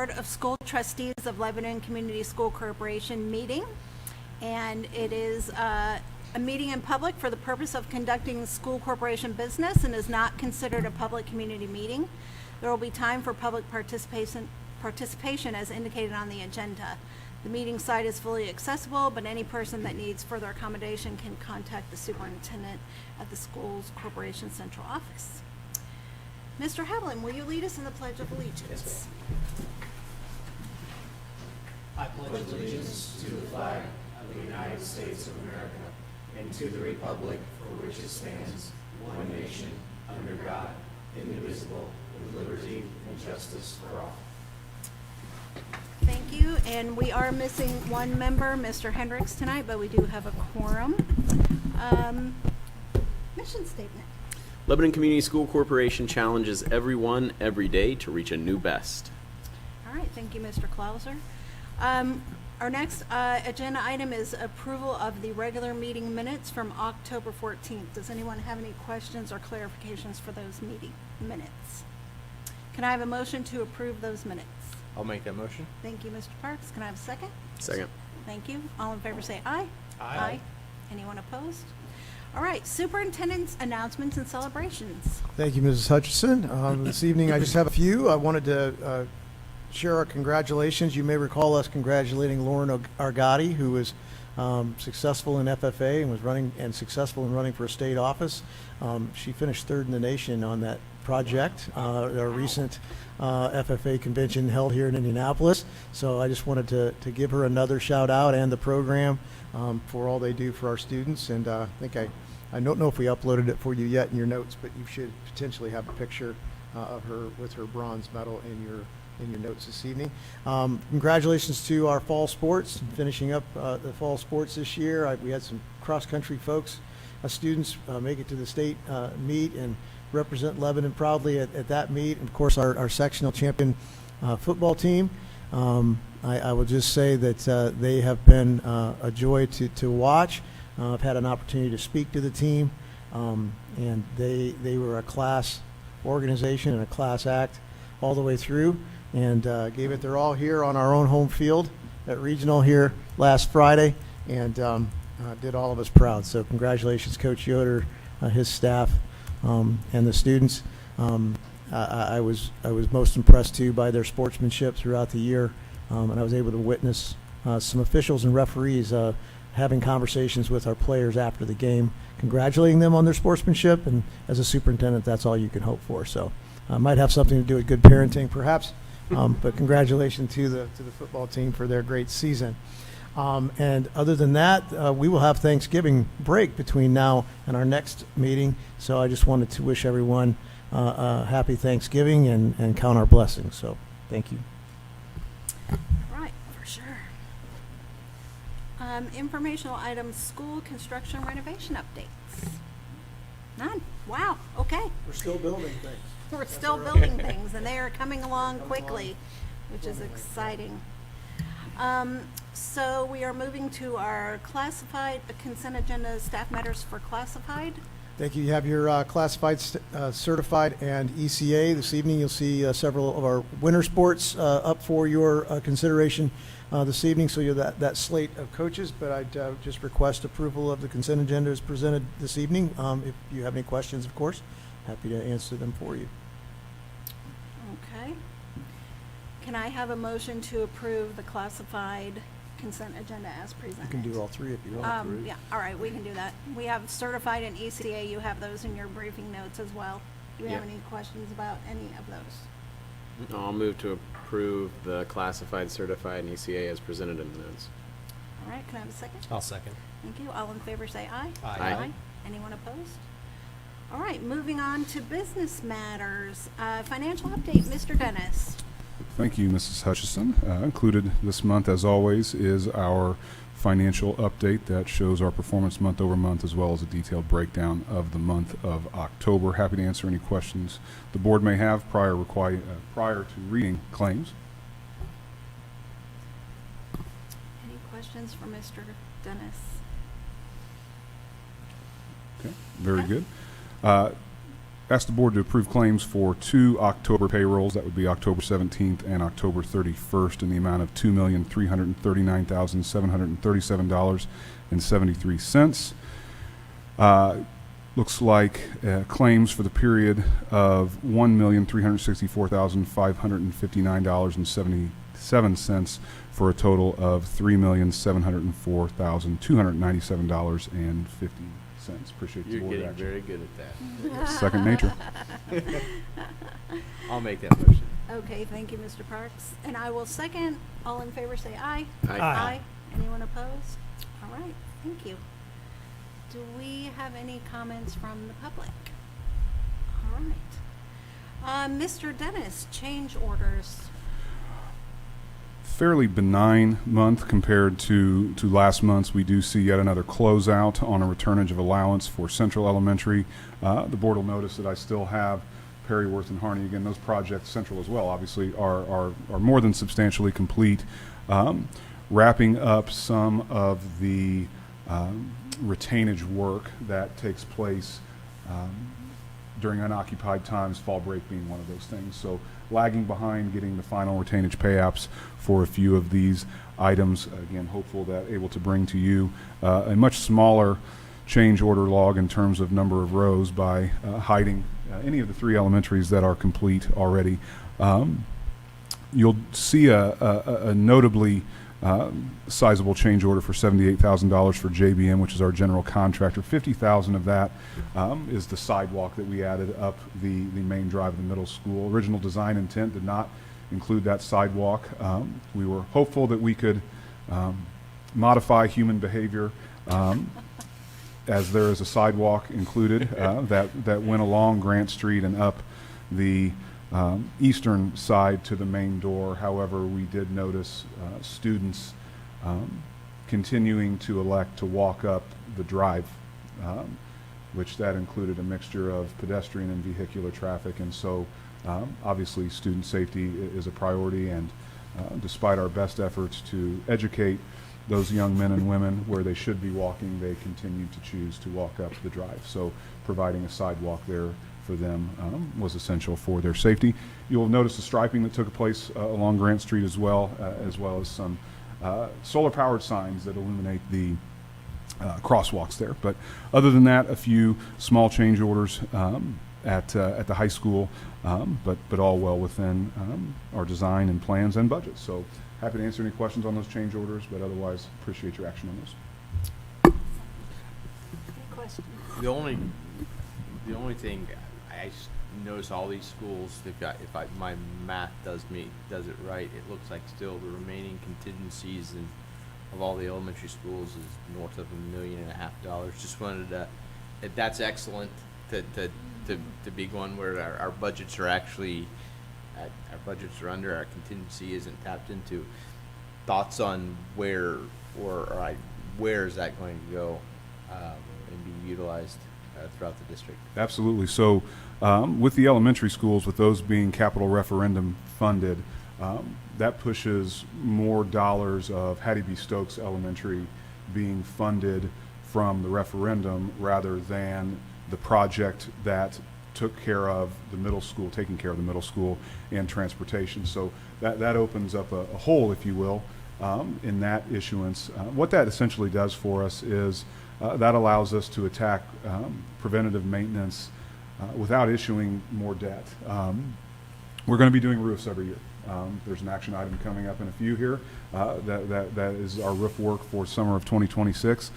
Board of School Trustees of Lebanon Community School Corporation meeting. And it is a meeting in public for the purpose of conducting school corporation business and is not considered a public community meeting. There will be time for public participation as indicated on the agenda. The meeting site is fully accessible, but any person that needs further accommodation can contact the superintendent at the school's corporation central office. Mr. Havlin, will you lead us in the Pledge of Allegiance? I pledge allegiance to the flag of the United States of America and to the republic for which it stands, one nation, under God, indivisible, with liberty and justice for all. Thank you, and we are missing one member, Mr. Hendricks, tonight, but we do have a quorum. Mission statement. Lebanon Community School Corporation challenges everyone every day to reach a new best. All right, thank you, Mr. Clauser. Our next agenda item is approval of the regular meeting minutes from October 14th. Does anyone have any questions or clarifications for those meeting minutes? Can I have a motion to approve those minutes? I'll make that motion. Thank you, Mr. Parks. Can I have a second? Second. Thank you. All in favor say aye. Aye. Anyone opposed? All right, superintendent's announcements and celebrations. Thank you, Mrs. Hutchison. This evening, I just have a few. I wanted to share our congratulations. You may recall us congratulating Lauren Argotti, who was successful in FFA and was successful in running for a state office. She finished third in the nation on that project. Our recent FFA convention held here in Indianapolis. So I just wanted to give her another shout out and the program for all they do for our students. And I think I don't know if we uploaded it for you yet in your notes, but you should potentially have a picture of her with her bronze medal in your notes this evening. Congratulations to our fall sports, finishing up the fall sports this year. We had some cross-country folks, students make it to the state meet and represent Lebanon proudly at that meet. And of course, our sectional champion football team. I will just say that they have been a joy to watch. I've had an opportunity to speak to the team, and they were a class organization and a class act all the way through, and gave it their all here on our own home field at regional here last Friday, and did all of us proud. So congratulations, Coach Yoder, his staff, and the students. I was most impressed too by their sportsmanship throughout the year, and I was able to witness some officials and referees having conversations with our players after the game, congratulating them on their sportsmanship. And as a superintendent, that's all you can hope for. So might have something to do with good parenting, perhaps. But congratulations to the football team for their great season. And other than that, we will have Thanksgiving break between now and our next meeting. So I just wanted to wish everyone a happy Thanksgiving and count our blessings. So thank you. Right, for sure. Informational items, school construction renovation updates. None. Wow, okay. We're still building things. We're still building things, and they are coming along quickly, which is exciting. So we are moving to our classified consent agenda, staff matters for classified. Thank you. You have your classified, certified, and ECA. This evening you'll see several of our winter sports up for your consideration this evening, so you're that slate of coaches. But I'd just request approval of the consent agenda as presented this evening. If you have any questions, of course, happy to answer them for you. Okay. Can I have a motion to approve the classified consent agenda as presented? You can do all three if you want. Yeah, all right, we can do that. We have certified and ECA. You have those in your briefing notes as well. Do we have Yeah. any questions about any of those? I'll move to approve the classified, certified, and ECA as presented in the notes. All right, can I have a second? I'll second. Thank you. All in favor say aye. Aye. Aye. Anyone opposed? All right, moving on to business matters. Financial update, Mr. Dennis. Thank you, Mrs. Hutchison. Included this month, as always, is our financial update that shows our performance month over month, as well as a detailed breakdown of the month of October. Happy to answer any questions the board may have prior to reading claims. Any questions for Mr. Dennis? Okay, very Okay. good. ask the board to approve claims for 2 October payrolls. That would be October 17th and October 31st in the amount of $2,339,737.73. Looks like claims for the period of $1,364,559.77 for a total of $3,704,297.50. Appreciate the You're board getting action. very good at that. Second nature. I'll make that motion. Okay, thank you, Mr. Parks. And I will second. All in favor, say aye. Aye. Anyone opposed? All right, thank you. Do we have any comments from the public? All right. Mr. Dennis, change orders. Fairly benign month compared to last month's. We do see yet another closeout on a returnage of allowance for Central Elementary. The board will notice that I still have Perryworth and Harney. Again, those projects, Central as well, obviously, are more than substantially complete. Wrapping up some of the retainage work that takes place during unoccupied times, fall break being one of those things. So lagging behind getting the final retainage pay-apps for a few of these items. Again, hopeful that able to bring to you a much smaller change order log in terms of number of rows by hiding any of the 3 elementaries that are complete already. You'll see a notably sizable change order for $78,000 for JBM, which is our general contractor. $50,000 of that is the sidewalk that we added up the main drive of the middle school. Original design intent did not include that sidewalk. We were hopeful that we could modify human behavior as there is a sidewalk included that went along Grant Street and up the eastern side to the main door. However, we did notice students continuing to elect to walk up the drive, which that included a mixture of pedestrian and vehicular traffic. And so obviously student safety is a priority, and despite our best efforts to educate those young men and women where they should be walking, they continue to choose to walk up the drive. So providing a sidewalk there for them was essential for their safety. You'll notice the striping that took place along Grant Street as well as some solar-powered signs that illuminate the crosswalks there. But other than that, a few small change orders at the high school, but all well within our design and plans and budget. So happy to answer any questions on those change orders, but otherwise appreciate your action on those. Any questions? The only thing I notice all these schools, they've got, my math does it right, it looks like still the remaining contingencies of all the elementary schools is north of $1.5 million. Just wanted to, that's excellent to be going where our budgets are actually, our budgets are under, our contingency isn't tapped into. Thoughts on where is that going to go and be utilized throughout the district? Absolutely. So with the elementary schools, with those being capital referendum funded, that pushes more dollars of Hattie B. Stokes Elementary being funded from the referendum rather than the project that taking care of the middle school and transportation. So that opens up a hole, if you will, in that issuance. What that essentially does for us is that allows us to attack preventative maintenance without issuing more debt. We're going to be doing roofs every year. There's an action item coming up in a few here. That is our roof work for summer of 2026.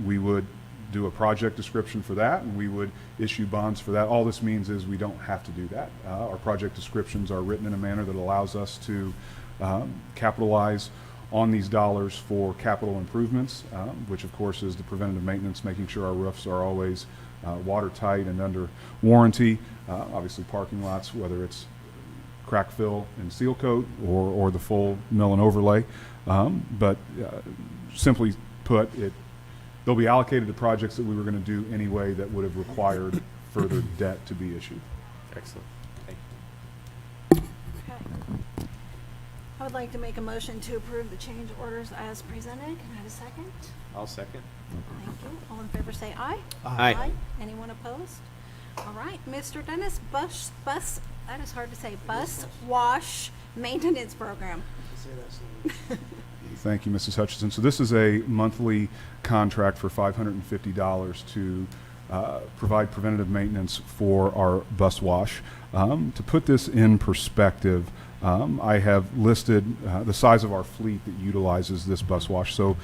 We would do a project description for that, and we would issue bonds for that. All this means is we don't have to do that. Our project descriptions are written in a manner that allows us to capitalize on these dollars for capital improvements, which of course is the preventative maintenance, making sure our roofs are always watertight and under warranty. Obviously parking lots, whether it's crack fill and seal coat or the full mill and overlay. But simply put, they'll be allocated to projects that we were going to do anyway that would have required further debt to be issued. Excellent. Thank you. Okay. I would like to make a motion to approve the change orders as presented. Can I have a second? I'll second. Thank you. All in favor say aye. Aye. Anyone opposed? All right, Mr. Dennis, that is hard to say, bus wash maintenance program. Thank you, Mrs. Hutchison. So this is a monthly contract for $550 to provide preventative maintenance for our bus wash. To put this in perspective, I have listed the size of our fleet that utilizes this bus wash. So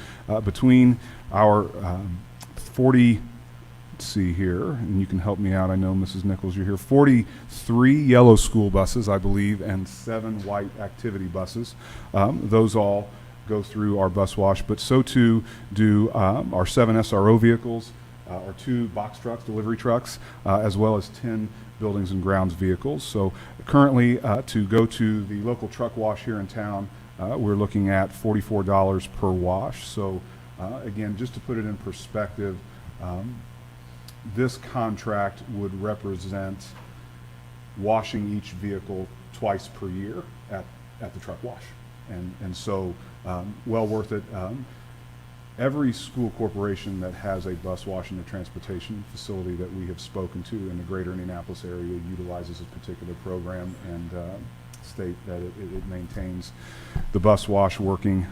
between our 40, let's see here, and you can help me out. I know, Mrs. Nichols, you're here. 43 yellow school buses, I believe, and 7 white activity buses. Those all go through our bus wash, but so too do our 7 SRO vehicles, our 2 box trucks, delivery trucks, as well as 10 buildings and grounds vehicles. So currently, to go to the local truck wash here in town, we're looking at $44 per wash. So again, just to put it in perspective, this contract would represent washing each vehicle twice per year at the truck wash. And so, well worth it. Every school corporation that has a bus wash and a transportation facility that we have spoken to in the greater Indianapolis area utilizes this particular program and state that it maintains the bus wash working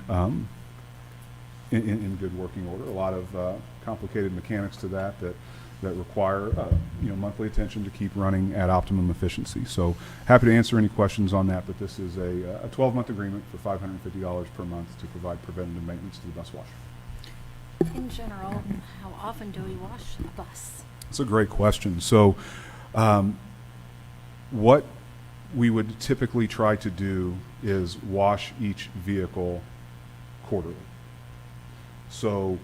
in good working order. A lot of complicated mechanics to that require monthly attention to keep running at optimum efficiency. So happy to answer any questions on that, but this is a 12-month agreement for $550 per month to provide preventative maintenance to the bus wash. In general, how often do we wash a bus? It's a great question. So what we would typically try to do is wash each vehicle quarterly. So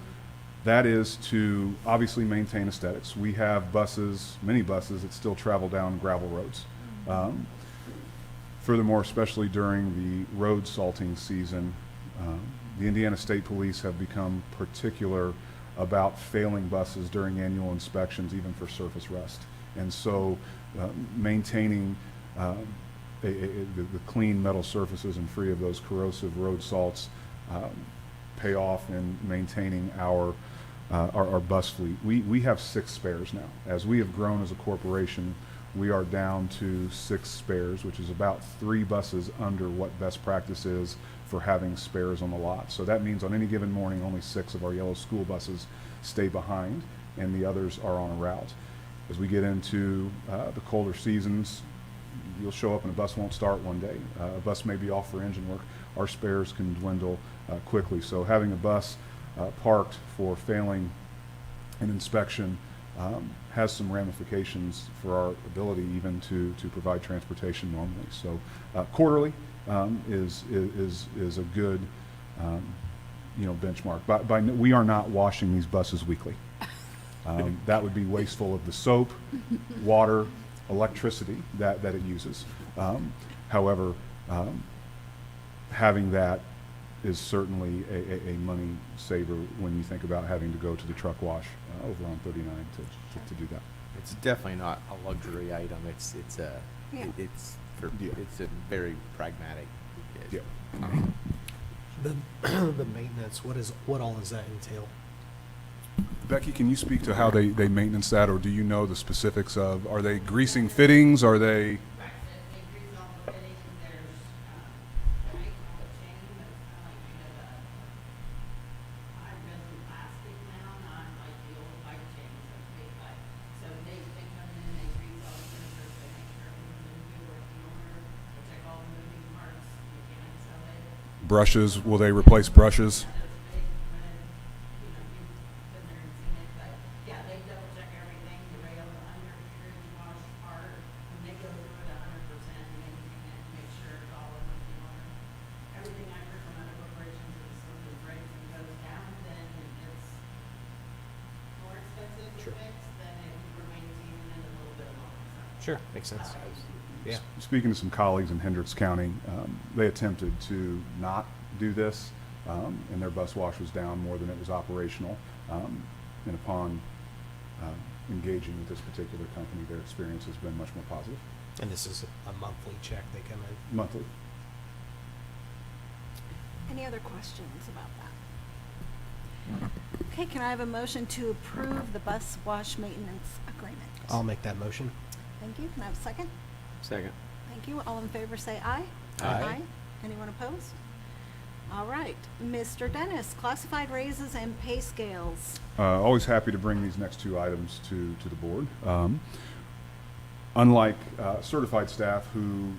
that is to obviously maintain aesthetics. We have buses, many buses, that still travel down gravel roads. Furthermore, especially during the road salting season, the Indiana State Police have become particular about failing buses during annual inspections, even for surface rust. And so maintaining the clean metal surfaces and free of those corrosive road salts pay off in maintaining our bus fleet. We have 6 spares now. As we have grown as a corporation, we are down to 6 spares, which is about 3 buses under what best practice is for having spares on the lot. So that means on any given morning, only 6 of our yellow school buses stay behind, and the others are on a route. As we get into the colder seasons, you'll show up and a bus won't start one day. A bus may be off for engine work. Our spares can dwindle quickly. So having a bus parked for failing an inspection has some ramifications for our ability even to provide transportation normally. So quarterly is a good benchmark. We are not washing these buses weekly. That would be wasteful of the soap, water, electricity that it uses. However, having that is certainly a money saver when you think about having to go to the truck wash over on 39 to do that. It's definitely not a luxury item. It's a very pragmatic. Yeah. The maintenance, what all does that entail? Becky, can you speak to how they maintenance that, or do you know the specifics of, are they greasing fittings? Are they? They grease all the fittings. There's white on the chain that's kind of like high resin plastic now, not like the old white chains that they cut. So they come in, they grease all the cylinders, they make sure everything's in good working order. They check all the moving parts, mechanics of it. Brushes, will they replace brushes? Sure, makes sense. Yeah. Speaking to some colleagues in Hendricks County, they attempted to not do this, and their bus wash was down more than it was operational. And upon engaging with this particular company, their experience has been much more positive. And this is a monthly check they come in? Monthly. Any other questions about that? Okay, can I have a motion to approve the bus wash maintenance agreement? I'll make that motion. Thank you. Can I have a second? Second. Thank you. All in favor say aye. Aye. Anyone opposed? All right. Mr. Dennis, classified raises and pay scales. Always happy to bring these next two items to the board. Unlike certified staff who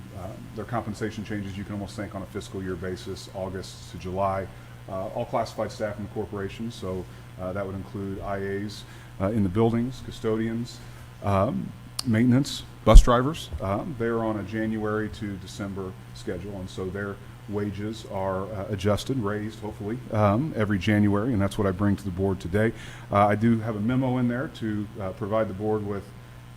their compensation changes, you can almost think on a fiscal year basis, August to July. All classified staff in the corporation, so that would include IAs in the buildings, custodians, maintenance, bus drivers. They're on a January to December schedule, and so their wages are adjusted, raised, hopefully, every January, and that's what I bring to the board today. I do have a memo in there to provide the board with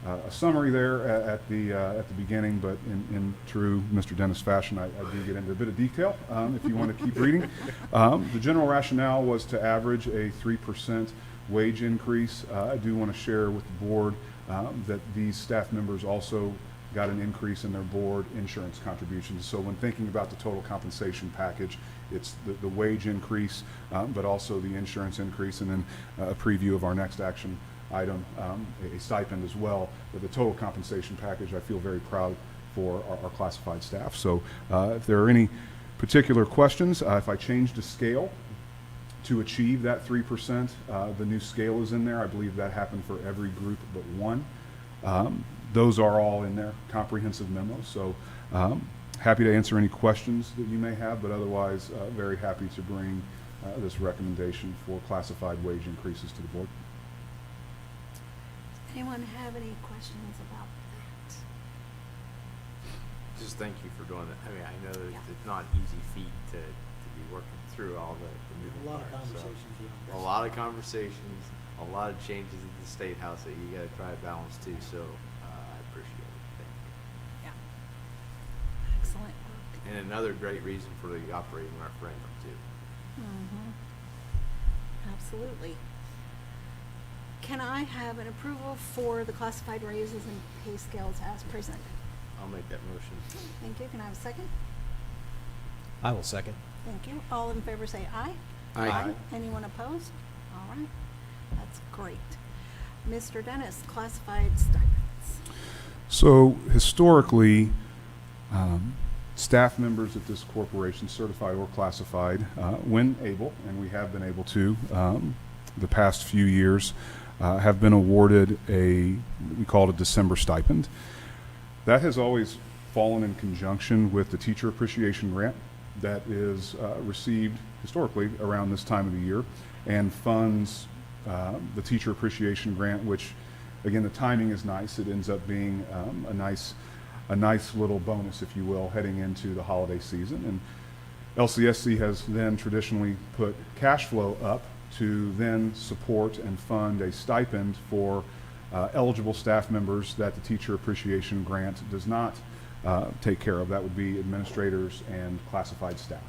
a summary there at the beginning, but in true Mr. Dennis fashion, I do get into a bit of detail if you want to keep reading. The general rationale was to average a 3% wage increase. I do want to share with the board that these staff members also got an increase in their board insurance contributions. So when thinking about the total compensation package, it's the wage increase, but also the insurance increase, and then a preview of our next action item, a stipend as well. But the total compensation package, I feel very proud for our classified staff. So if there are any particular questions, if I change the scale to achieve that 3%, the new scale is in there. I believe that happened for every group but one. Those are all in there, comprehensive memo. So happy to answer any questions that you may have, but otherwise very happy to bring this recommendation for classified wage increases to the board. Anyone have any questions about that? Just thank you for doing that. I mean, I know that Yeah. it's not an easy feat to be working through all the moving A lot of parts, so conversations beyond this. a lot of conversations, a lot of changes at the State House that you gotta try to balance too, so I appreciate it. Thank you. Yeah. Excellent work. And another great reason for the operating referendum too. Absolutely. Can I have an approval for the classified raises and pay scales as presented? I'll make that motion. Thank you. Can I have a second? I will second. Thank you. All in favor say aye. Aye. Anyone opposed? All right. That's great. Mr. Dennis, classified stipends. So historically, staff members at this corporation, certified or classified, when able, and we have been able to, the past few years, have been awarded we call it a December stipend. That has always fallen in conjunction with the teacher appreciation grant that is received historically around this time of the year and funds the teacher appreciation grant, which again, the timing is nice. It ends up being a nice little bonus, if you will, heading into the holiday season. And LCSC has then traditionally put cash flow up to then support and fund a stipend for eligible staff members that the teacher appreciation grant does not take care of. That would be administrators and classified staff.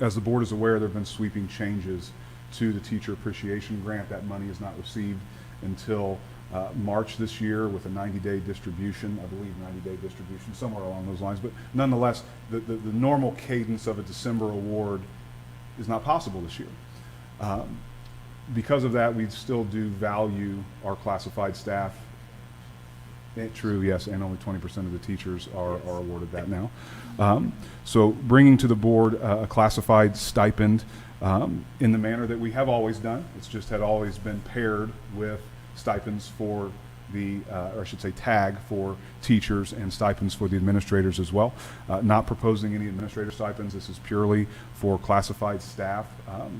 As the board is aware, there have been sweeping changes to the teacher appreciation grant. That money is not received until March this year with a 90-day distribution, I believe 90-day distribution, somewhere along those lines. But nonetheless, the normal cadence of a December award is not possible this year. Because of that, we still do value our classified staff. True, yes, and only 20% of the teachers are awarded that now. So bringing to the board a classified stipend in the manner that we have always done. It's just had always been paired with stipends for or I should say tag for teachers and stipends for the administrators as well. Not proposing any administrator stipends. This is purely for classified staff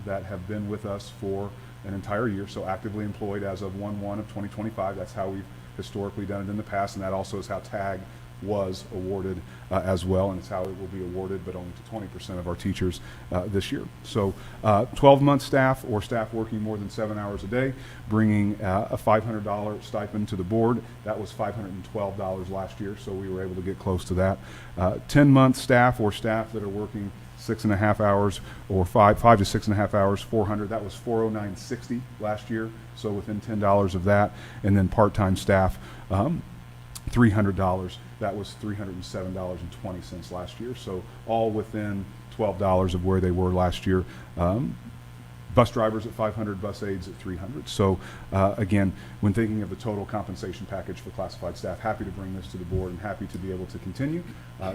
that have been with us for an entire year, so actively employed as of 1/1 of 2025. That's how we've historically done it in the past, and that also is how tag was awarded as well, and it's how it will be awarded, but only to 20% of our teachers this year. So 12-month staff or staff working more than 7 hours a day, bringing a $500 stipend to the board. That was $512 last year, so we were able to get close to that. 10-month staff or staff that are working 6.5 hours or 5 to 6.5 hours, 400. That was $409.60 last year, so within $10 of that. And then part-time staff, $300. That was $307.20 last year. So all within $12 of where they were last year. bus drivers at 500, bus aides at 300. So again, when thinking of the total compensation package for classified staff, happy to bring this to the board and happy to be able to continue.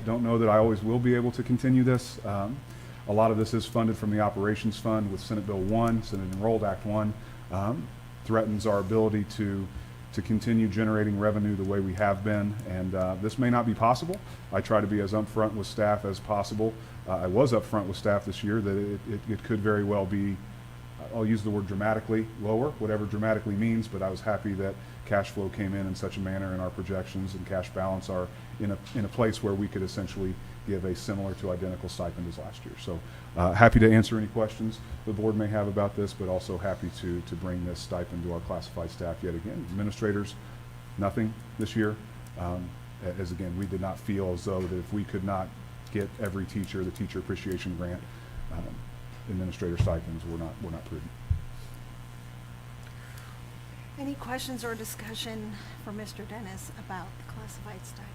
Don't know that I always will be able to continue this. A lot of this is funded from the operations fund with Senate Bill 1, Senate Enrolled Act 1, threatens our ability to continue generating revenue the way we have been, and this may not be possible. I try to be as upfront with staff as possible. I was upfront with staff this year that it could very well be, I'll use the word dramatically lower, whatever dramatically means, but I was happy that cash flow came in such a manner and our projections and cash balance are in a place where we could essentially give a similar to identical stipend as last year. So happy to answer any questions the board may have about this, but also happy to bring this stipend to our classified staff yet again. Administrators, nothing this year. As again, we did not feel as though that if we could not get every teacher the teacher appreciation grant, administrator stipends were not prudent. Any questions or discussion for Mr. Dennis about the classified stipends?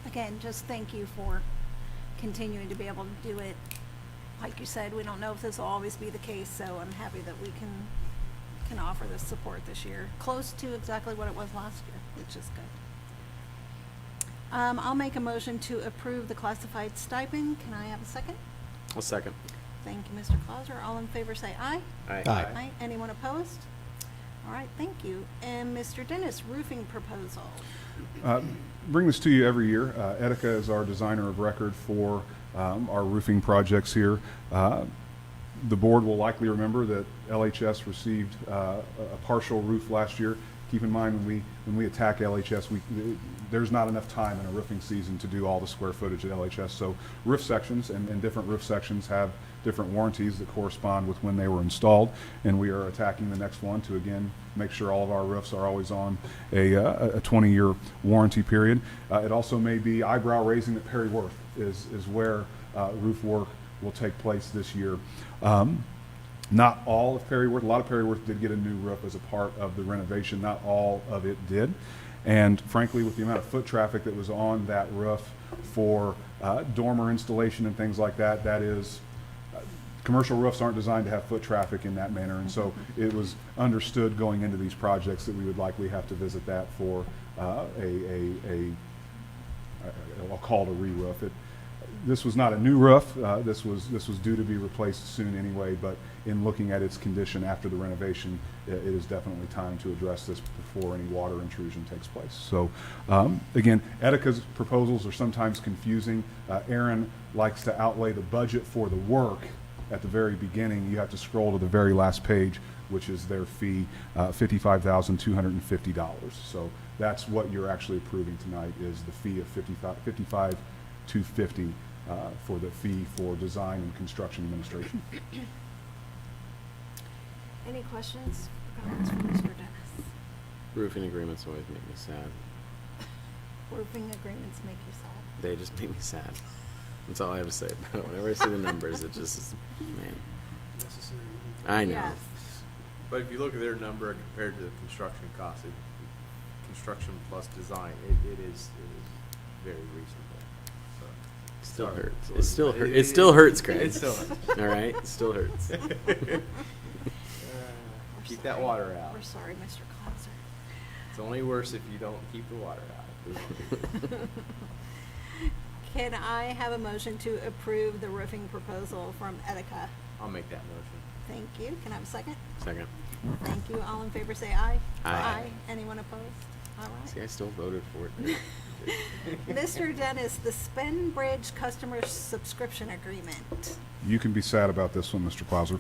Again, just thank you for continuing to be able to do it. Like you said, we don't know if this will always be the case, so I'm happy that we can offer this support this year. Close to exactly what it was last year, which is good. I'll make a motion to approve the classified stipend. Can I have a second? I'll second. Thank you, Mr. Clauser. All in favor say aye. Aye. Aye. Anyone opposed? All right, thank you. And Mr. Dennis, roofing proposal. Bring this to you every year. Etika is our designer of record for our roofing projects here. The board will likely remember that LHS received a partial roof last year. Keep in mind when we attack LHS, there's not enough time in a roofing season to do all the square footage at LHS. So roof sections and different roof sections have different warranties that correspond with when they were installed, and we are attacking the next one to again make sure all of our roofs are always on a 20-year warranty period. It also may be eyebrow raising that Perry Worth is where roof work will take place this year. Not all of Perry Worth, a lot of Perry Worth did get a new roof as a part of the renovation. Not all of it did. And frankly, with the amount of foot traffic that was on that roof for dormer installation and things like that, that is, commercial roofs aren't designed to have foot traffic in that manner. And so it was understood going into these projects that we would likely have to visit that for I'll call it a re-roof. This was not a new roof. This was due to be replaced soon anyway, but in looking at its condition after the renovation, it is definitely time to address this before any water intrusion takes place. So again, Etika's proposals are sometimes confusing. Aaron likes to outlay the budget for the work at the very beginning. You have to scroll to the very last page, which is their fee, $55,250. So that's what you're actually approving tonight, is the fee of $55,250 for the fee for design and construction administration. Any questions or comments for Mr. Dennis? Roofing agreements always make me sad. Roofing agreements make you sad. They just make me sad. That's all I have to say. But whenever I see the numbers, it just is, man. I know. Yes. But if you look at their number compared to the construction cost, construction plus design, it is very reasonable. So, Still sorry. hurts. It still hurts. It still hurts, Craig. It still hurts. All right, it still hurts. We're Keep that sorry. water out. We're sorry, Mr. Clauser. It's only worse if you don't keep the water out. Can I have a motion to approve the roofing proposal from Etika? I'll make that motion. Thank you. Can I have a second? Second. Thank you. All in favor say aye. Aye. Anyone opposed? All See, right. I still voted for it. Mr. Dennis, the SpendBridge customer subscription agreement. You can be sad about this one, Mr. Clauser.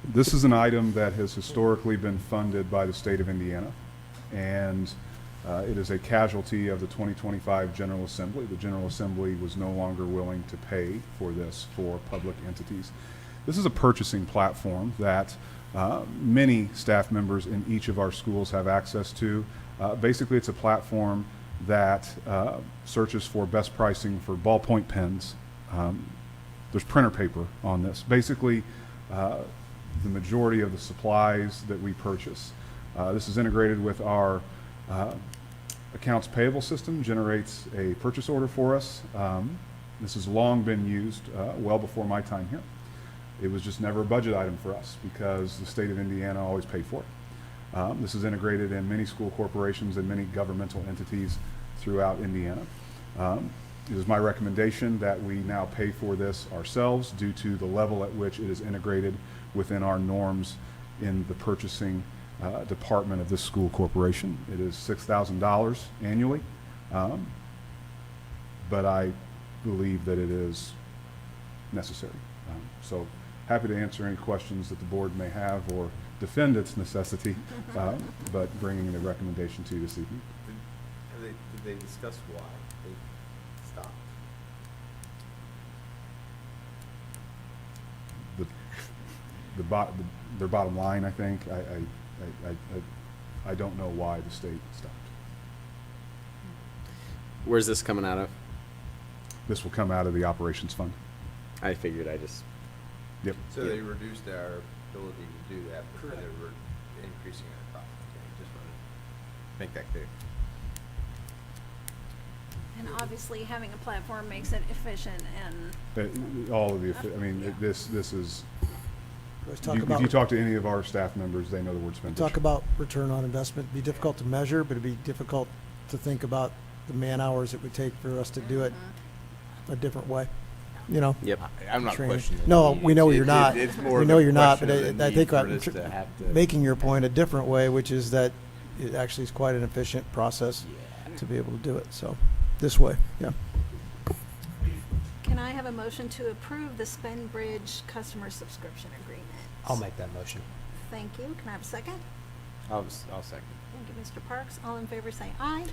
This is an item that has historically been funded by the state of Indiana, and it is a casualty of the 2025 General Assembly. The General Assembly was no longer willing to pay for this for public entities. This is a purchasing platform that many staff members in each of our schools have access to. Basically, it's a platform that searches for best pricing for ballpoint pens. There's printer paper on this. Basically, the majority of the supplies that we purchase. This is integrated with our accounts payable system, generates a purchase order for us. This has long been used, well before my time here. It was just never a budget item for us because the state of Indiana always paid for it. This is integrated in many school corporations and many governmental entities throughout Indiana. It is my recommendation that we now pay for this ourselves due to the level at which it is integrated within our norms in the purchasing department of this school corporation. It is $6,000 annually, but I believe that it is necessary. So happy to answer any questions that the board may have or defend its necessity, but bringing the recommendation to you this evening. Did they discuss why they stopped? Their bottom line, I think, I don't know why the state stopped. Where's this coming out of? This will come out of the operations fund. I figured I just. Yep. So they reduced our ability to do that because they were increasing our profit. Okay, just wanted to make that clear. And obviously, having a platform makes it efficient and, All of the, I mean, this is, Let's talk if about, you talk to any of our staff members, they know the word spend. talk about return on investment. It'd be difficult to measure, but it'd be difficult to think about the man hours it would take for us to do it a different way, you know? Yep. I'm not Training. questioning. No, it. we know It's- you're not. It's more We of know a you're not, but question of the I need think for I'm this to have to- making your point a different way, which is that it actually is quite an efficient process to be able to do it. So this way, yeah. can I have a motion to approve the SpendBridge customer subscription agreement? I'll make that motion. Thank you. Can I have a second? I'll second. Thank you, Mr. Parks. All in favor say aye.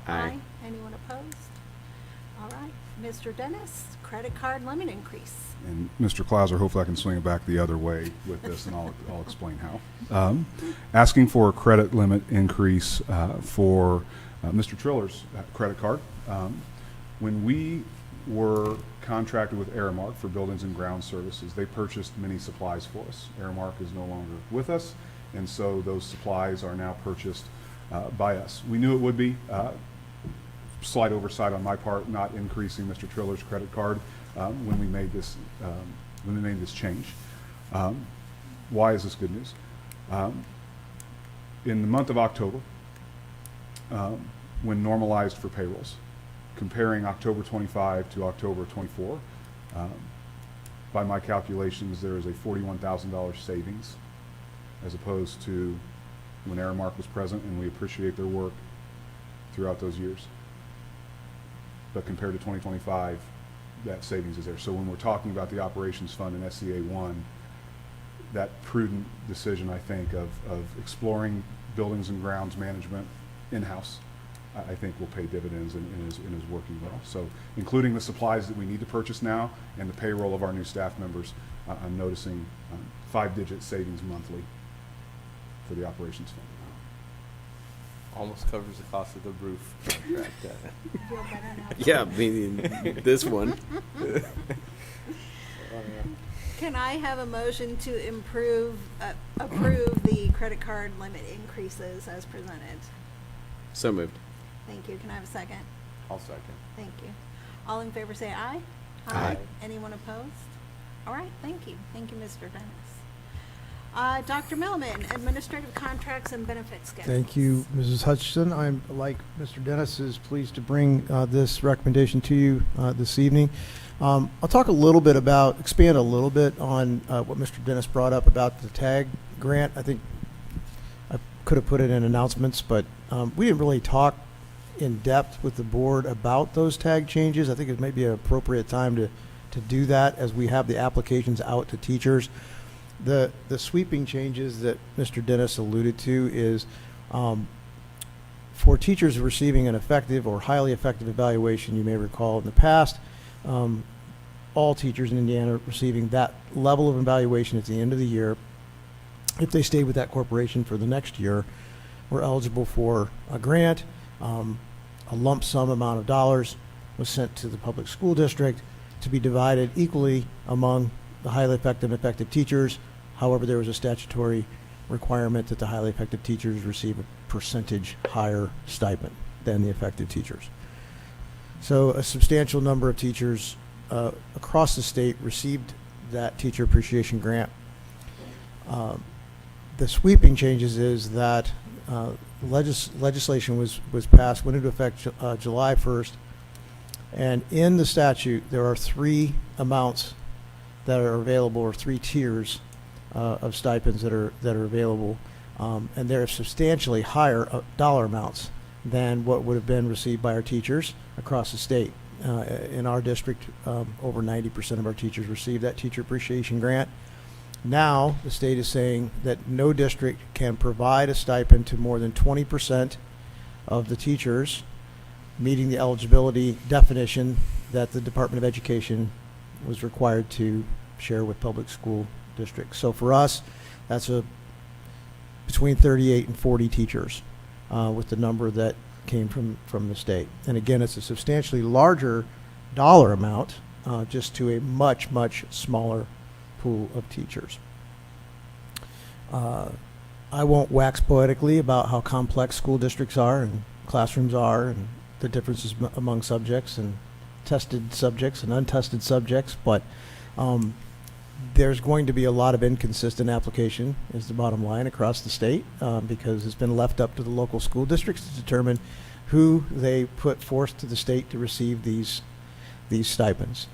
Aye. Anyone opposed? All right. Mr. Dennis, credit card limit increase. And Mr. Clauser, hopefully I can swing it back the other way with this, and I'll explain how. Asking for a credit limit increase for Mr. Triller's credit card. When we were contracted with Aramark for buildings and ground services, they purchased many supplies for us. Aramark is no longer with us, and so those supplies are now purchased by us. We knew it would be. Slight oversight on my part, not increasing Mr. Triller's credit card when we made this change. Why is this good news? In the month of October, when normalized for payrolls, comparing October 25 to October 24, by my calculations, there is a $41,000 savings as opposed to when Aramark was present, and we appreciate their work throughout those years. But compared to 2025, that savings is there. So when we're talking about the operations fund and SCA 1, that prudent decision, I think, of exploring buildings and grounds management in-house, I think will pay dividends and is working well. So including the supplies that we need to purchase now and the payroll of our new staff members, I'm noticing 5-digit savings monthly for the operations fund. Almost covers the cost of the roof contract. Feel better now? Yeah, I mean, this one. Can I have a motion to approve the credit card limit increases as presented? So moved. Thank you. Can I have a second? I'll second. Thank you. All in favor say aye. Aye. Anyone opposed? All right, thank you. Thank you, Mr. Dennis. Dr. Milliman, Administrative Contracts and Benefits Schedules. Thank you, Mrs. Hutchinson. I'm, like Mr. Dennis, is pleased to bring this recommendation to you this evening. I'll talk a little bit about, expand a little bit on what Mr. Dennis brought up about the TAG grant. I think I could have put it in announcements, but we didn't really talk in depth with the board about those TAG changes. I think it may be an appropriate time to do that as we have the applications out to teachers. The sweeping changes that Mr. Dennis alluded to is for teachers receiving an effective or highly effective evaluation. You may recall in the past, all teachers in Indiana receiving that level of evaluation at the end of the year, if they stayed with that corporation for the next year, were eligible for a grant. A lump sum amount of dollars was sent to the public school district to be divided equally among the highly effective and effective teachers. However, there was a statutory requirement that the highly effective teachers receive a percentage higher stipend than the effective teachers. So a substantial number of teachers across the state received that teacher appreciation grant. The sweeping changes is that legislation was passed, went into effect July 1st, and in the statute there are 3 amounts that are available, or 3 tiers of stipends that are available, and they're substantially higher dollar amounts than what would have been received by our teachers across the state. In our district, over 90% of our teachers receive that teacher appreciation grant. Now, the state is saying that no district can provide a stipend to more than 20% of the teachers meeting the eligibility definition that the Department of Education was required to share with public school districts. So for us, that's between 38 and 40 teachers with the number that came from the state. And again, it's a substantially larger dollar amount just to a much, much smaller pool of teachers. I won't wax poetically about how complex school districts are and classrooms are and the differences among subjects and tested subjects and untested subjects, but there's going to be a lot of inconsistent application is the bottom line across the state because it's been left up to the local school districts to determine who they put forth to the state to receive these stipends.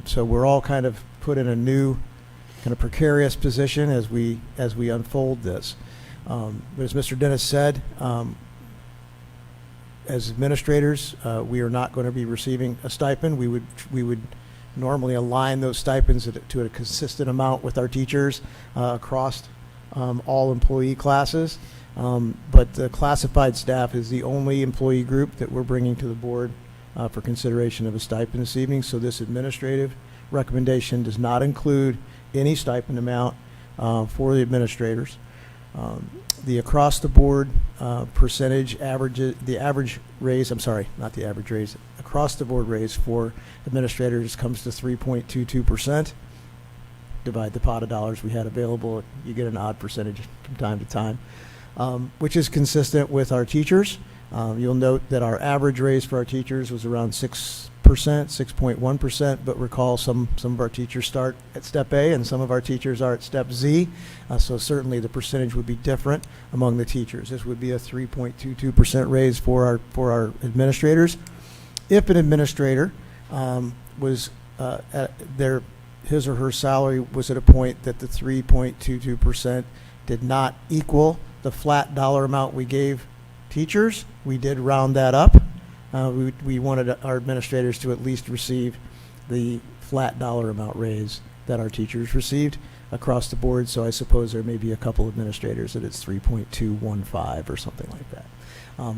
So we're all kind of put in a new kind of precarious position as we unfold this. But as Mr. Dennis said, as administrators, we are not going to be receiving a stipend. We would normally align those stipends to a consistent amount with our teachers across all employee classes. But the classified staff is the only employee group that we're bringing to the board for consideration of a stipend this evening. So this administrative recommendation does not include any stipend amount for the administrators. The across-the-board percentage averages, the average raise, I'm sorry, not the average raise, across-the-board raise for administrators comes to 3.22%. Divide the pot of dollars we had available, you get an odd percentage from time to time, which is consistent with our teachers. You'll note that our average raise for our teachers was around 6.1%, but recall some of our teachers start at step A and some of our teachers are at step Z, so certainly the percentage would be different among the teachers. This would be a 3.22% raise for our administrators. If an administrator was at his or her salary was at a point that the 3.22% did not equal the flat dollar amount we gave teachers, we did round that up. We wanted our administrators to at least receive the flat dollar amount raise that our teachers received across the board. So I suppose there may be a couple administrators that it's 3.215 or something like that.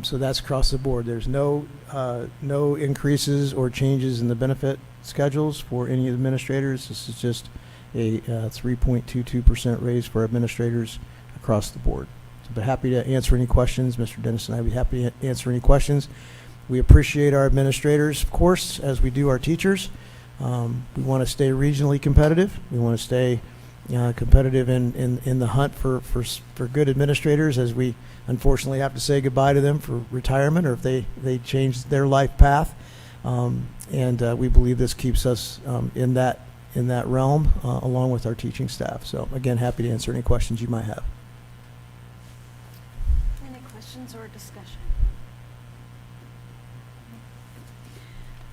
So that's across the board. There's no increases or changes in the benefit schedules for any administrators. This is just a 3.22% raise for administrators across the board. So I'd be happy to answer any questions. Mr. Dennis and I would be happy to answer any questions. We appreciate our administrators, of course, as we do our teachers. We want to stay regionally competitive. We want to stay competitive in the hunt for good administrators, as we unfortunately have to say goodbye to them for retirement or if they change their life path. And we believe this keeps us in that realm along with our teaching staff. So again, happy to answer any questions you might have. Any questions or discussion?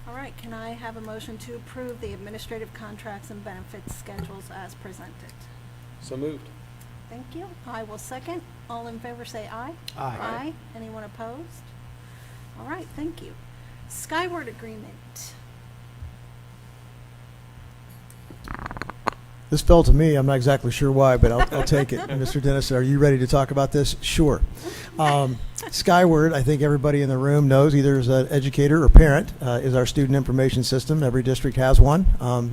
All right, can I have a motion to approve the administrative contracts and benefits schedules as presented? So moved. Thank you. I will second. All in favor say aye. Aye. Aye. Anyone opposed? All right, thank you. Skyward Agreement. This fell to me. I'm not exactly sure why, but I'll take it. Mr. Dennis, are you ready to talk about this? Sure. Skyward, I think everybody in the room knows, either as an educator or parent, is our student information system. Every district has one.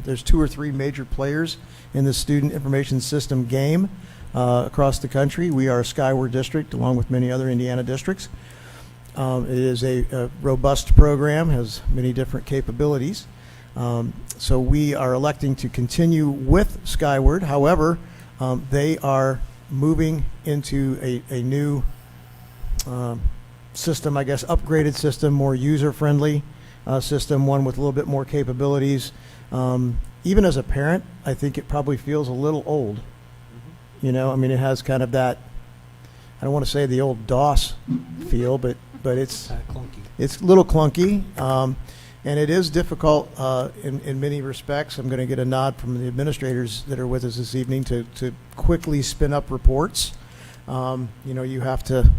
There's 2 or 3 major players in the student information system game across the country. We are a Skyward district, along with many other Indiana districts. It is a robust program, has many different capabilities. So we are electing to continue with Skyward. However, they are moving into a new system, I guess, upgraded system, more user-friendly system, one with a little bit more capabilities. even as a parent, I think it probably feels a little old. You know, I mean, it has kind of that, I don't want to say the old DOS feel, but it's a little clunky, and it is difficult in many respects. I'm going to get a nod from the administrators that are with us this evening to quickly spin up reports. You know, you have to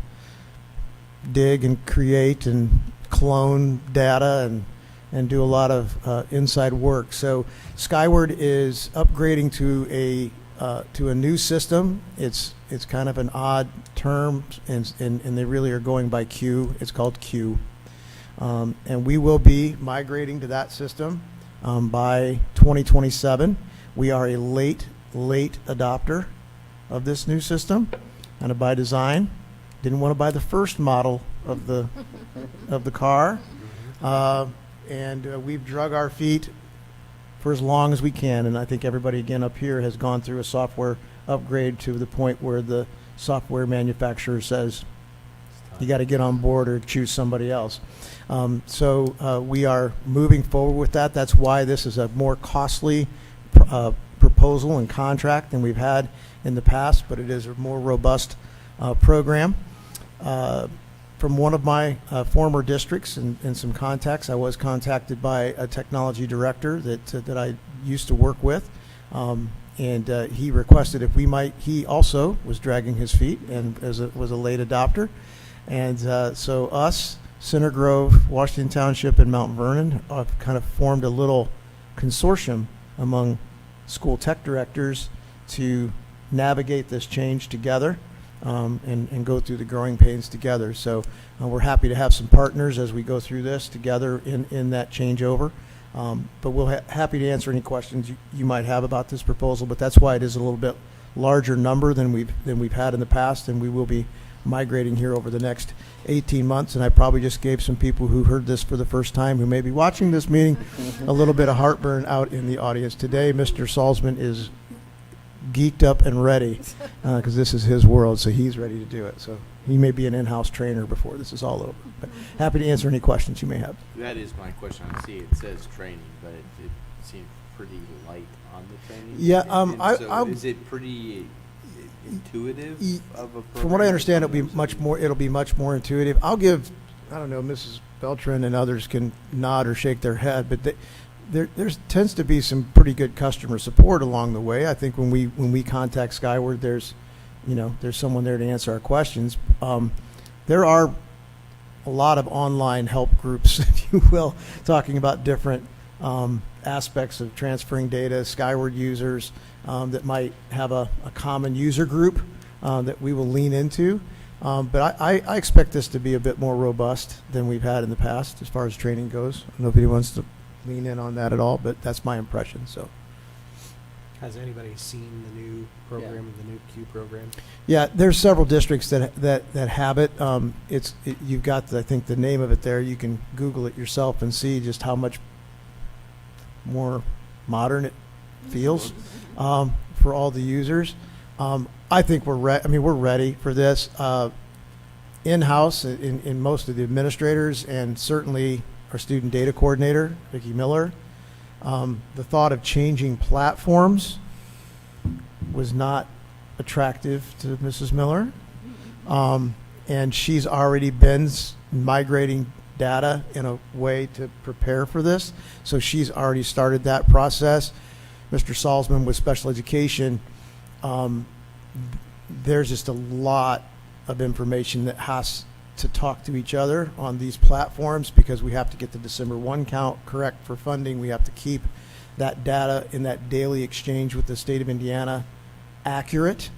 dig and create and clone data and do a lot of inside work. So Skyward is upgrading to a new system. It's kind of an odd term, and they really are going by Q. It's called Q. And we will be migrating to that system by 2027. We are a late adopter of this new system, kind of by design. Didn't want to buy the first model of the car, and we've drug our feet for as long as we can. And I think everybody again up here has gone through a software upgrade to the point where the software manufacturer says you got to get on board or choose somebody else. So we are moving forward with that. That's why this is a more costly proposal and contract than we've had in the past, but it is a more robust program. From one of my former districts and some contacts, I was contacted by a technology director that I used to work with, and he requested if we might. He also was dragging his feet and was a late adopter, and so us, Center Grove, Washington Township, and Mount Vernon have kind of formed a little consortium among school tech directors to navigate this change together. And go through the growing pains together. So we're happy to have some partners as we go through this together in that changeover. But we'll happy to answer any questions you might have about this proposal. But that's why it is a little bit larger number than we've had in the past, and we will be migrating here over the next 18 months. And I probably just gave some people who heard this for the first time, who may be watching this meeting, a little bit of heartburn out in the audience today. Mr. Salzman is geeked up and ready because this is his world, so he's ready to do it. So he may be an in-house trainer before this is all over. But happy to answer any questions you may have. That is my question. I see it says training, but it seems pretty light on the training. Yeah, so is it pretty intuitive of a program? From what I understand, it'll be much more intuitive. I'll give, I don't know, Mrs. Beltran and others can nod or shake their head, but there tends to be some pretty good customer support along the way. I think when we contact Skyward, there's someone there to answer our questions. There are a lot of online help groups, if you will, talking about different aspects of transferring data, Skyward users that might have a common user group that we will lean into. But I expect this to be a bit more robust than we've had in the past as far as training goes. I don't know if anyone wants to lean in on that at all, but that's my impression. So, has anybody seen the new program, the new Q program? Yeah, there's several districts that have it. You've got I think the name of it there. You can Google it yourself and see just how much more modern it feels for all the users. I think we're ready for this. In-house in most of the administrators, and certainly our student data coordinator, Vicki Miller, the thought of changing platforms was not attractive to Mrs. Miller. And she's already been migrating data in a way to prepare for this. So she's already started that process. Mr. Salzman with special education, there's just a lot of information that has to talk to each other on these platforms because we have to get the December 1 count correct for funding. We have to keep that data in that daily exchange with the state of Indiana accurate.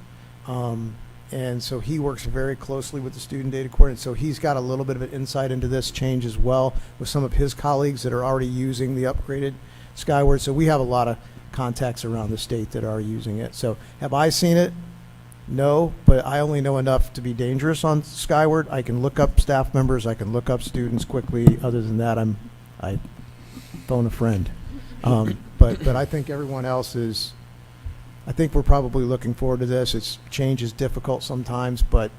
And so he works very closely with the student data coordinator. So he's got a little bit of an insight into this change as well with some of his colleagues that are already using the upgraded Skyward. So we have a lot of contacts around the state that are using it. So have I seen it? No, but I only know enough to be dangerous on Skyward. I can look up staff members. I can look up students quickly. Other than that, I phone a friend. But I think everyone else is. I think we're probably looking forward to this. Change is difficult sometimes, but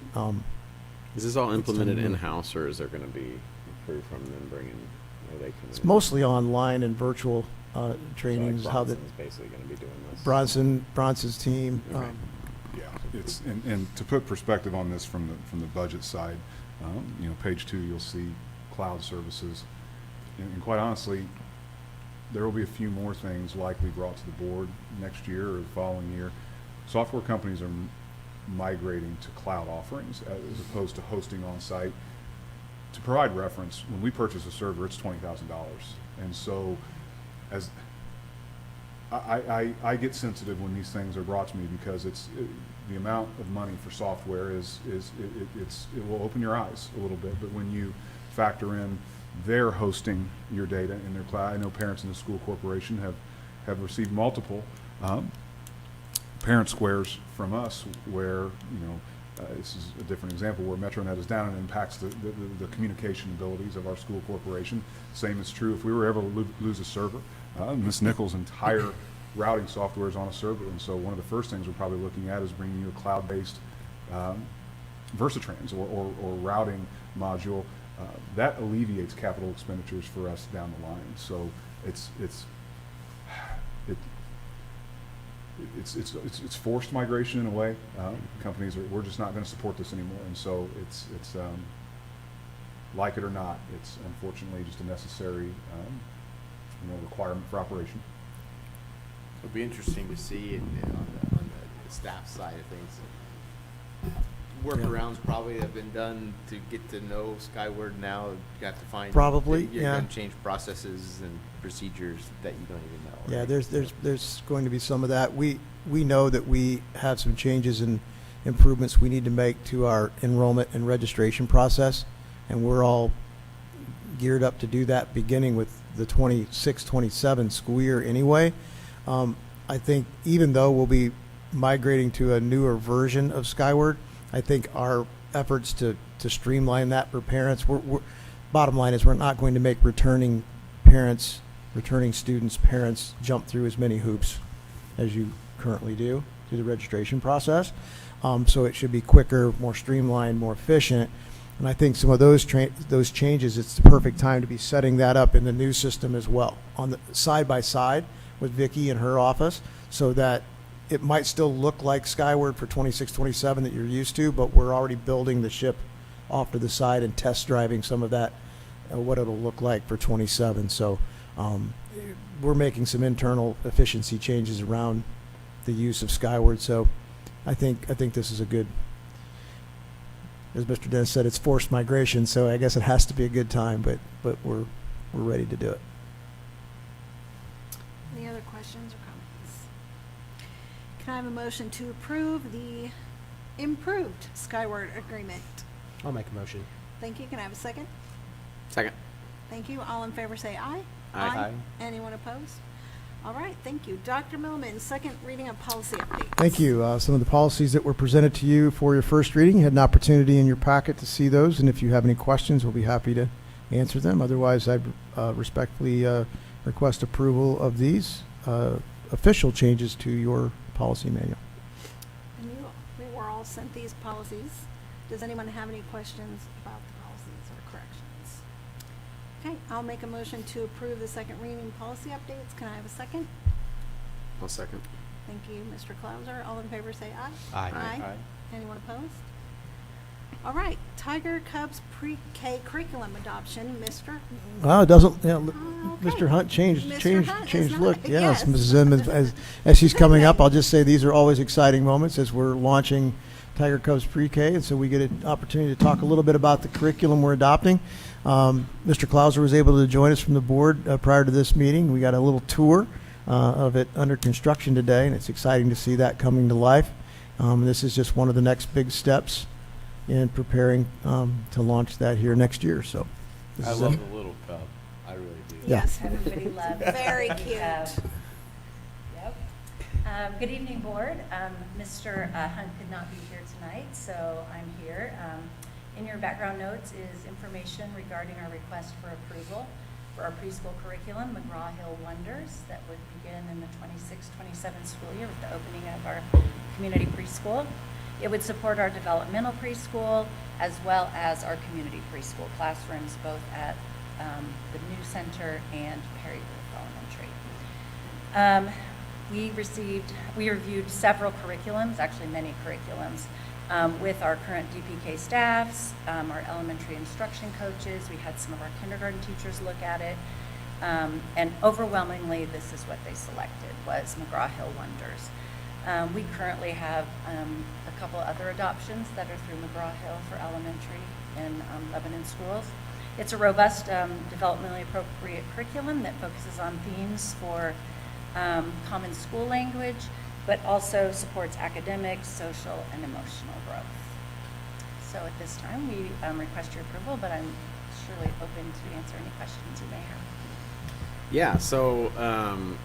Is this all implemented in-house, or is there going to be crew from them bringing? it's mostly online and virtual trainings, how the Bronson's basically gonna be doing this. Bronson's team. Yeah, it's, and to put perspective on this from the budget side, page 2, you'll see cloud services. And quite honestly, there will be a few more things likely brought to the board next year or the following year. Software companies are migrating to cloud offerings as opposed to hosting on site. To provide reference, when we purchase a server, it's $20,000. And so as I get sensitive when these things are brought to me because the amount of money for software it will open your eyes a little bit. But when you factor in they're hosting your data in their cloud, I know parents in the school corporation have received multiple parent squares from us where this is a different example where MetroNet is down and impacts the communication abilities of our school corporation. Same is true if we were ever to lose a server. Ms. Nichols' entire routing software is on a server, and so one of the first things we're probably looking at is bringing you a cloud-based Versatrans or routing module. That alleviates capital expenditures for us down the line. So it's forced migration in a way. Companies we're just not going to support this anymore, and so it's like it or not, it's unfortunately just a necessary requirement for operation. It'll be interesting to see on the staff side of things. Workarounds probably have been done to get to know Skyward now. You have to find Probably, you're yeah. going to change processes and procedures that you don't even know. Yeah, right? there's going to be some of that. We know that we have some changes and improvements we need to make to our enrollment and registration process, and we're all geared up to do that beginning with the 26-27 school year anyway. I think even though we'll be migrating to a newer version of Skyward, I think our efforts to streamline that for parents, bottom line is we're not going to make returning students' parents jump through as many hoops as you currently do through the registration process. So it should be quicker, more streamlined, more efficient. And I think some of those changes, it's the perfect time to be setting that up in the new system as well, on the side by side with Vicki and her office, so that it might still look like Skyward for 26-27 that you're used to, but we're already building the ship off to the side and test driving some of that, what it'll look like for 27. So we're making some internal efficiency changes around the use of Skyward. So I think this is a good, as Mr. Dennis said, it's forced migration, so I guess it has to be a good time, but we're ready to do it. Any other questions or comments? Can I have a motion to approve the improved Skyward agreement? I'll make a motion. Thank you. Can I have a second? Second. Thank you. All in favor say aye. Aye. Aye. Anyone opposed? All right, thank you. Dr. Millman, second reading of policy updates. Thank you. Some of the policies that were presented to you for your first reading, you had an opportunity in your packet to see those, and if you have any questions, we'll be happy to answer them. Otherwise, I respectfully request approval of these official changes to your policy manual. And we were all sent these policies. Does anyone have any questions about the policies or corrections? Okay, I'll make a motion to approve the second reading policy updates. Can I have a second? I'll second. Thank you, Mr. Clauser. All in favor say aye. Aye. Aye. Anyone opposed? All right, Tiger Cubs pre-K curriculum adoption, Mr. Well, it doesn't, Okay. Mr. Hunt changed Mr. Hunt is changed not- look. Yes, yes. Mrs. Zim, as she's coming up, I'll just say these are always exciting moments as we're launching Tiger Cubs pre-K, and so we get an opportunity to talk a little bit about the curriculum we're adopting. Mr. Clauser was able to join us from the board prior to this meeting. We got a little tour of it under construction today, and it's exciting to see that coming to life. This is just one of the next big steps in preparing to launch that here next year. So, this I is love it. the little cub. I really do. Yeah. Yes, Everybody loves it. very cute. Yep. Good evening, board. Mr. Hunt could not be here tonight, so I'm here. In your background notes is information regarding our request for approval for our preschool curriculum, McGraw-Hill Wonders, that would begin in the 26-27 school year with the opening of our community preschool. It would support our developmental preschool as well as our community preschool classrooms, both at the new center and Perry Wolf Elementary. We reviewed several curriculums, actually many curriculums, with our current DPK staffs, our elementary instruction coaches. We had some of our kindergarten teachers look at it. And overwhelmingly, this is what they selected, was McGraw-Hill Wonders. We currently have a couple other adoptions that are through McGraw-Hill for elementary and Lebanon schools. It's a robust, developmentally appropriate curriculum that focuses on themes for common school language, but also supports academic, social, and emotional growth. So at this time, we request your approval, but I'm surely open to answer any questions you may have. Yeah, so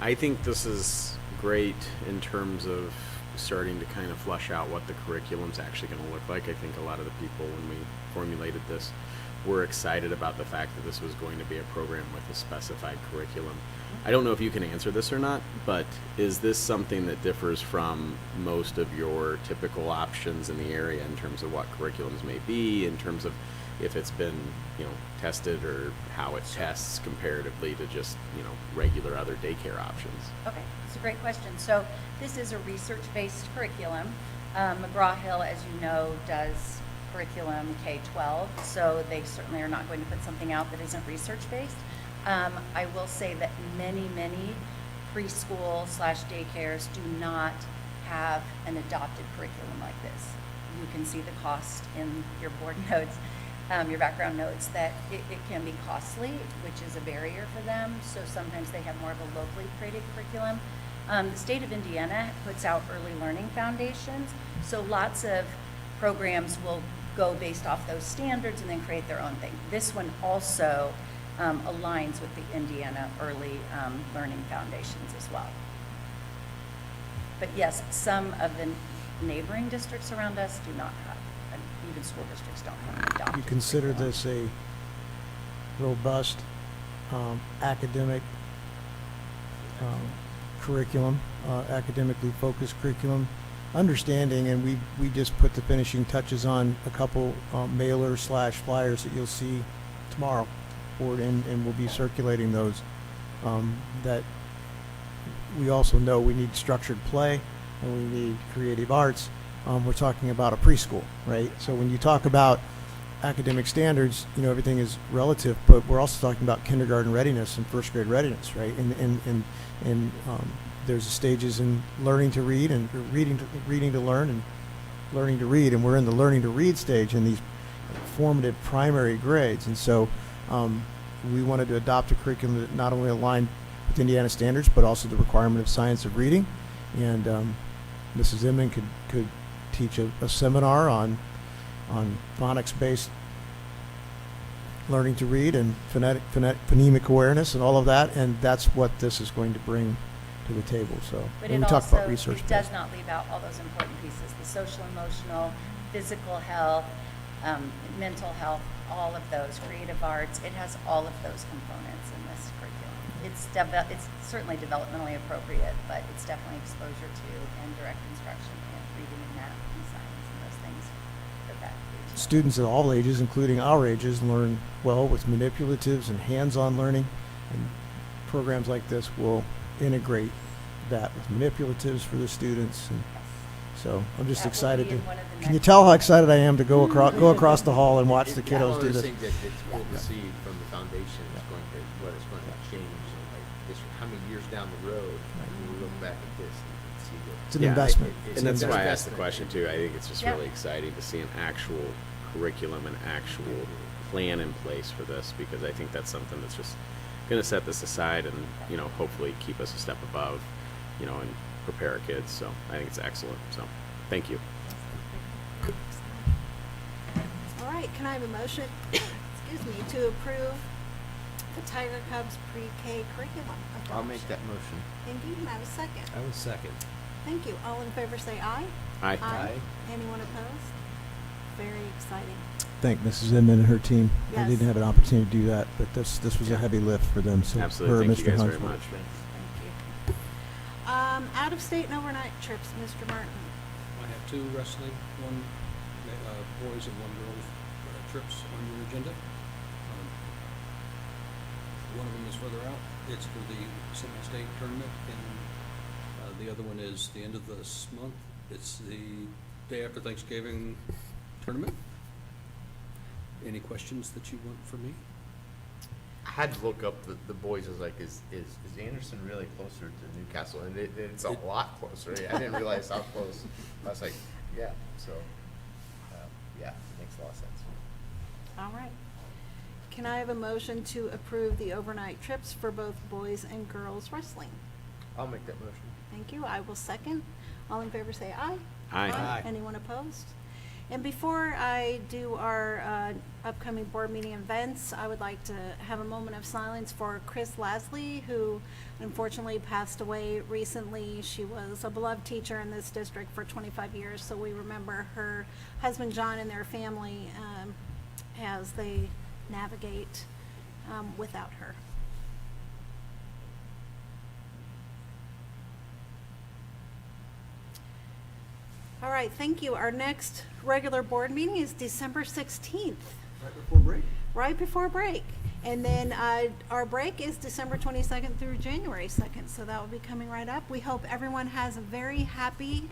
I think this is great in terms of starting to kind of flush out what the curriculum's actually going to look like. I think a lot of the people, when we formulated this, were excited about the fact that this was going to be a program with a specified curriculum. I don't know if you can answer this or not, but is this something that differs from most of your typical options in the area in terms of what curriculums may be, in terms of if it's been, tested, or how it tests comparatively to just, regular other daycare options? Okay, that's a great question. So this is a research-based curriculum. McGraw-Hill, as you know, does curriculum K-12, so they certainly are not going to put something out that isn't research-based. I will say that many preschool / daycares do not have an adopted curriculum like this. You can see the cost in your board notes, your background notes, that it can be costly, which is a barrier for them. So sometimes they have more of a locally created curriculum. The state of Indiana puts out early learning foundations, so lots of programs will go based off those standards and then create their own thing. This one also aligns with the Indiana Early Learning Foundations as well. But yes, some of the neighboring districts around us do not have, and even school districts don't have an adopted You consider curriculum. this a robust academic curriculum, academically focused curriculum, understanding, and we just put the finishing touches on a couple mailers / flyers that you'll see tomorrow, and we'll be circulating those. That we also know we need structured play and we need creative arts. We're talking about a preschool, right? So when you talk about academic standards, everything is relative, but we're also talking about kindergarten readiness and first grade readiness, right? And there's stages in learning to read and reading to learn and learning to read, and we're in the learning to read stage in these formative primary grades. And so we wanted to adopt a curriculum that not only aligned with Indiana standards, but also the requirement of science of reading. And Mrs. Inman could teach a seminar on phonics-based learning to read and phonemic awareness and all of that, and that's what this is going to bring to the table. So But when it we talk also, about research, it does not leave out all those important pieces, the social, emotional, physical health, mental health, all of those, creative arts. It has all of those components in this curriculum. It's certainly developmentally appropriate, but it's definitely exposure to and direct instruction and reading and math and science and those things for that age. students at all ages, including our ages, learn well with manipulatives and hands-on learning, and programs like this will integrate that with manipulatives for the students. And so I'm just That will excited be to. in one of the Can you next- tell how excited I am to go across the hall and watch the Yeah, kiddos one do of those this? things that it's cool to see from the foundation is what it's going to change, and like this, how many years down the road, when we look back at this and see what. It's an investment. It's And an that's why I asked the investment. question too. I think it's just Yeah. really exciting to see an actual curriculum, an actual plan in place for this, because I think that's something that's just going to set this aside and, hopefully keep us a step above, and prepare our kids. So I think it's excellent. So thank you. All right, can I have a motion, to approve the Tiger Cubs pre-K curriculum adoption? I'll make that motion. Thank you. Can I have a second? I would second. Thank you. All in favor say aye. Aye. Aye. Anyone opposed? Very exciting. Thank Mrs. Inman and her team. I Yes. didn't have an opportunity to do that, but this was a heavy lift for them. So Absolutely. her, Thank you Mr. guys very Hunsford. much. Thank you. Out-of-state and overnight trips, Mr. Martin. I have two wrestling, one boys and one girls trips on your agenda. One of them is further out. It's for the semi-state tournament in The other one is the end of this month. It's the day after Thanksgiving tournament. Any questions that you want from me? I had to look up the boys. I was like, is Anderson really closer to Newcastle? And it's a lot closer. I didn't realize how close. I was like, yeah. So, yeah, it makes a lot of sense. All right. Can I have a motion to approve the overnight trips for both boys and girls wrestling? I'll make that motion. Thank you. I will second. All in favor say aye. Aye. Anyone opposed? And before I do our upcoming board meeting events, I would like to have a moment of silence for Chris Lasley, who unfortunately passed away recently. She was a beloved teacher in this district for 25 years, so we remember her husband John and their family as they navigate without her. All right, thank you. Our next regular board meeting is December 16th. Right before break? Right before break. And then our break is December 22nd through January 2nd, so that will be coming right up. We hope everyone has a very happy